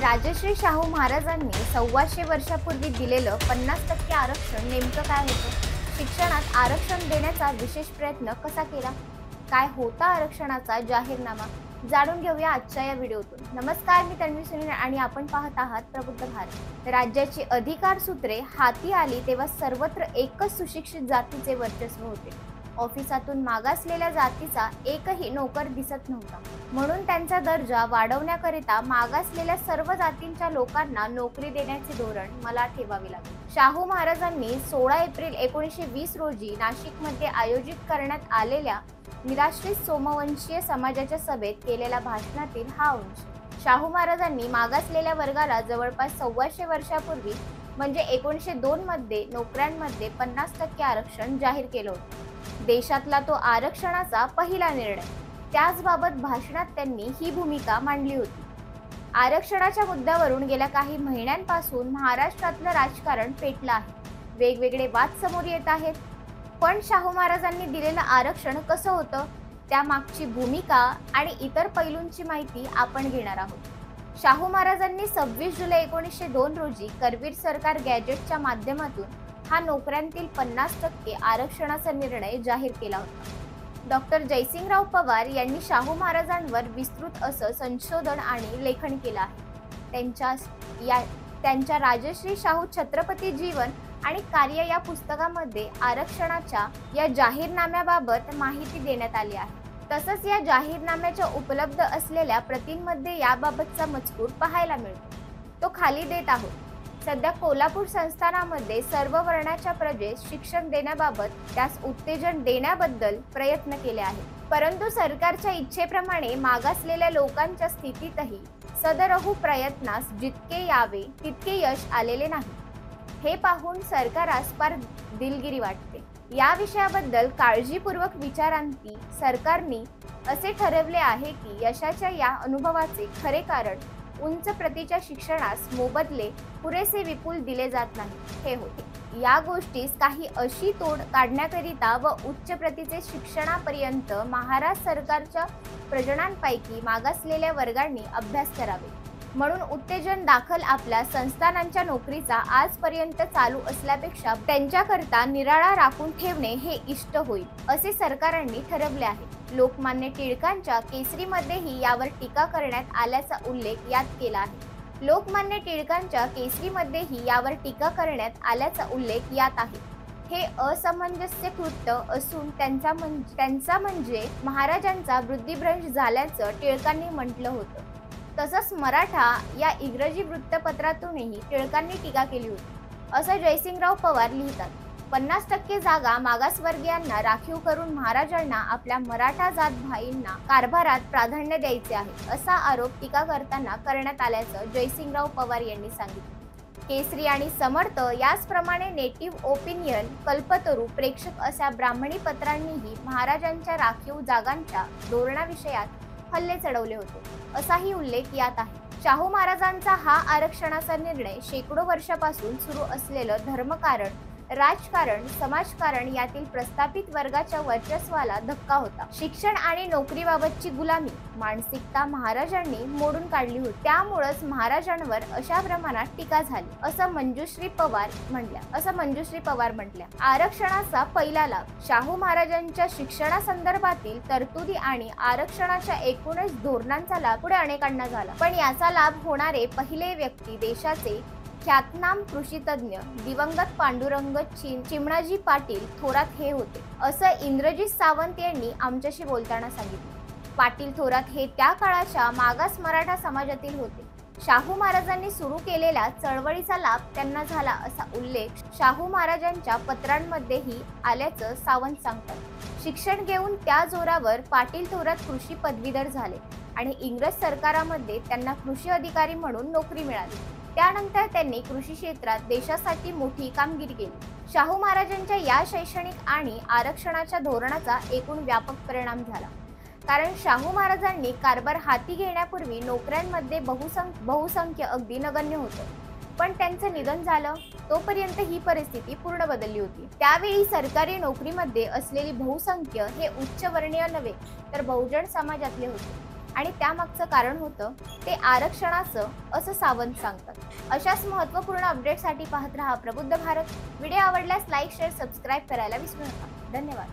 राजश्री शाहू महाराजांनी 125 वर्षापूर्वी दिलेलं 50% आरक्षण नेमकं काय होतं? शिक्षणात आरक्षण देण्याचा विशेष प्रयत्न कसा केला? काय होता आरक्षणाचा जाहीरनामा? जाणून घेऊया आजच्या या व्हिडिओतून. नमस्कार, मी तन्वी सुनील आणि आपण पाहत आहात प्रबुद्ध भारत. राज्याची अधिकार सूत्रे हाती आली तेव्हा सर्वत्र एकच सुशिक्षित जातीचे वर्चस्व होते. ऑफिसातून मागासलेल्या जातीचा एकही नोकर दिसत नव्हता. म्हणून त्यांचा दर्जा वाढवण्याकरिता मागासलेल्या सर्व जातींच्या लोकांना नोकरी देण्याचे धोरण मला ठेवावे लागले. शाहू महाराजांनी 16 एप्रिल 1920 रोजी नाशिकमध्ये आयोजित करण्यात आलेल्या निराश्रित सोमवंशीय समाजाच्या सभेत केलेल्या भाषणातील हा अंश. शाहू महाराजांनी मागासलेल्या वर्गाला जवळपास 125 वर्षापूर्वी म्हणजे 1902 मध्ये नोकऱ्यांमध्ये 50% आरक्षण जाहीर केलं होतं. देशातला तो आरक्षणाचा पहिला निर्णय. त्याचबाबत भाषणात त्यांनी ही भूमिका मांडली होती. आरक्षणाच्या मुद्द्यावरून गेल्या काही महिन्यांपासून महाराष्ट्रातलं राजकारण पेटलं आहे. वेगवेगळे वाद समोर येत आहेत. पण शाहू महाराजांनी दिलेलं आरक्षण कसं होतं, त्यामागची भूमिका आणि इतर पैलूंची माहिती आपण घेणार आहोत. शाहू महाराजांनी 26 जुलै 1902 रोजी करवीर सरकार गॅजेटच्या माध्यमातून हा नोकऱ्यांतील 50% आरक्षणाचा निर्णय जाहीर केला होता. डॉक्टर जयसिंगराव पवार यांनी शाहू महाराजांवर विस्तृत असं संशोधन आणि लेखन केलं आहे. त्यांच्या राजश्री शाहू छत्रपती जीवन आणि कार्य या पुस्तकामध्ये आरक्षणाच्या या जाहीरनाम्याबाबत माहिती देण्यात आली आहे. तसंच या जाहीरनाम्याच्या उपलब्ध असलेल्या प्रतींमध्ये याबाबतचा मजकूर पाहायला मिळतो. तो खाली देत आहोत. सध्या कोल्हापूर संस्थानामध्ये सर्व वर्णाच्या प्रजेस शिक्षण देण्याबाबत त्यास उत्तेजन देण्याबद्दल प्रयत्न केले आहेत. परंतु सरकारच्या इच्छेप्रमाणे मागासलेल्या लोकांच्या स्थितीतही सदरहू प्रयत्नास जितके यावे तितके यश आलेले नाही. हे पाहून सरकारास फार दिलगिरी वाटते. या विषयाबद्दल काळजीपूर्वक विचारांती सरकारने असे ठरवले आहे की यशाच्या या अनुभवाचे खरे कारण उंच प्रतीच्या शिक्षणास मोबदले पुरेसे विपुल दिले जात नाही हे होते. या गोष्टीस काही अशी तोड काढण्याकरिता व उच्च प्रतीचे शिक्षणापर्यंत महाराज सरकारच्या प्रजनांपैकी मागासलेल्या वर्गांनी अभ्यास करावे म्हणून उत्तेजन दाखल आपल्या संस्थानांच्या नोकरीचा आजपर्यंत चालू असल्यापेक्षा त्यांच्याकरता निराळा राखून ठेवणे हे इष्ट होईल असे सरकारांनी ठरवले आहे. लोकमान्य टिळकांच्या केसरीमध्येही यावर टीका करण्यात आल्याचा उल्लेख यात केला आहे. लोकमान्य टिळकांच्या केसरीमध्येही यावर टीका करण्यात आल्याचा उल्लेख यात आहे. हे असमंजस्य कृत्य असून त्यांचा म्हणजे महाराजांचा वृद्धिभ्रंश झाल्याचं टिळकांनी म्हटलं होतं. तसंच मराठा या इंग्रजी वृत्तपत्रातूनही टिळकांनी टीका केली होती असं जयसिंगराव पवार लिहितात. 50% जागा मागासवर्गीयांना राखीव करून महाराजांना आपल्या मराठा जात भाईंना कारभारात प्राधान्य द्यायचे आहे असा आरोप टीका करताना करण्यात आल्याचं जयसिंगराव पवार यांनी सांगितलं. केसरी आणि समर्थ याचप्रमाणे नेटिव्ह ओपिनियन, कल्पतरू, प्रेक्षक अशा ब्राह्मणी पत्रांनीही महाराजांच्या राखीव जागांच्या धोरणाविषयात हल्ले चढवले होते असाही उल्लेख यात आहे. शाहू महाराजांचा हा आरक्षणाचा निर्णय शेकडो वर्षापासून सुरू असलेलं धर्मकारण, राजकारण, समाजकारण यातील प्रस्थापित वर्गाच्या वर्चस्वाला धक्का होता. शिक्षण आणि नोकरीबाबतची गुलामी मानसिकता महाराजांनी मोडून काढली होती. त्यामुळेच महाराजांवर अशा प्रमाणात टीका झाली असं मंजुश्री पवार म्हटल्या. आरक्षणाचा पहिला लाभ. शाहू महाराजांच्या शिक्षणासंदर्भातील तरतुदी आणि आरक्षणाच्या एकूणच धोरणांचा लाभ पुढे अनेकांना झाला. पण याचा लाभ होणारे पहिले व्यक्ती देशाचे ख्यातनाम कृषीतज्ञ दिवंगत पांडुरंग चिमणाजी पाटील थोरात हे होते असं इंद्रजित सावंत यांनी आमच्याशी बोलताना सांगितलं. पाटील थोरात हे त्या काळाच्या मागास मराठा समाजातील होते. शाहू महाराजांनी सुरू केलेल्या चळवळीचा लाभ त्यांना झाला असा उल्लेख शाहू महाराजांच्या पत्रांमध्येही आल्याचं सावंत सांगतात. शिक्षण घेऊन त्या जोरावर पाटील थोरात कृषी पदवीधर झाले आणि इंग्रज सरकारामध्ये त्यांना कृषी अधिकारी म्हणून नोकरी मिळाली. त्यानंतर त्यांनी कृषी क्षेत्रात देशासाठी मोठी कामगिरी केली. शाहू महाराजांच्या या शैक्षणिक आणि आरक्षणाच्या धोरणाचा एकूण व्यापक परिणाम झाला. कारण शाहू महाराजांनी कारभार हाती घेण्यापूर्वी नोकऱ्यांमध्ये बहुसंख्य अगदी नगण्य होतं. पण त्यांचं निधन झालं तोपर्यंत ही परिस्थिती पूर्ण बदलली होती. त्यावेळी सरकारी नोकरीमध्ये असलेली बहुसंख्य हे उच्चवर्णीय नव्हे तर बहुजन समाजातले होते. आणि त्यामागचं कारण होतं ते आरक्षणाचं, असं सावंत सांगतात. अशाच महत्त्वपूर्ण अपडेटसाठी पाहत रहा प्रबुद्ध भारत. व्हिडिओ आवडल्यास लाईक, शेअर, सबस्क्राईब करायला विसरू नका. धन्यवाद.